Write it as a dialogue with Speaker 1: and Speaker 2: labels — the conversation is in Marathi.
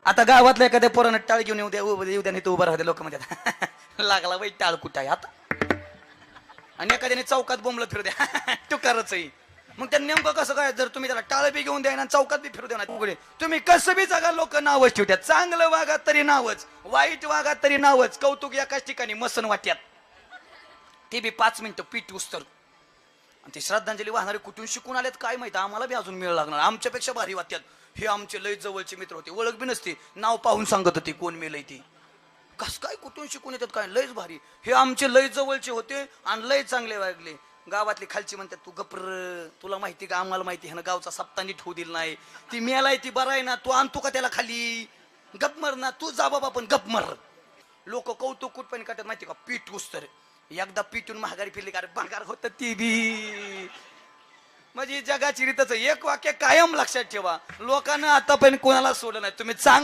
Speaker 1: आता गावातल्या एखाद्या पोरानं टाळ घेऊन येऊ द्या नाही तर उभं राहते लोक म्हणतात लागला बाई टाळ कुठं आहे आता. आणि एखाद्याने चौकात बोंबलं फिरू द्या टुकारच आहे. मग त्या नेमकं कसं काय जर तुम्ही त्याला टाळ बी घेऊन द्या ना चौकात बी फिरू द्या ना उघडे तुम्ही कसं बी जागा लोक नावच ठेवतात. चांगलं वागा तरी नावच, वाईट वागा तरी नावच. कौतुक एकाच ठिकाणी मसन वाट्यात ते बी 5 मिनिटं पीठ उस्तर. आणि ते श्रद्धांजली वाहणारे कुठून शिकून आलेत काय माहिती, आम्हाला बी अजून मेळ लागणार. आमच्यापेक्षा भारी वाटतात. हे आमचे लय जवळचे मित्र होते, ओळख बी नसते, नाव पाहून सांगत होते कोण मेलय ती. कस काय कुठून शिकून येतात काय, लयच भारी. हे आमचे लय जवळचे होते आणि लय चांगले वागले. गावातली खालची म्हणतात तू गप्र, तुला माहिती का, आम्हाला माहिती ह्यानं गावचा सप्ता नीट होऊ दिला नाही. ती मेलाय ती बरा आहे ना, तू आणतो का त्याला खाली, गप मर ना तू, जा बाबा पण गप मर. लोक कौतुक कुठपण करतात माहिती का, पीठ उस्तर. एकदा पिटून महागारी फिरली का भागार होत ती बी. म्हणजे जगाची रीतच एक वाक्य कायम लक्षात ठेवा, लोकांना आतापर्यंत कोणाला सोडलं नाही. तुम्ही चांग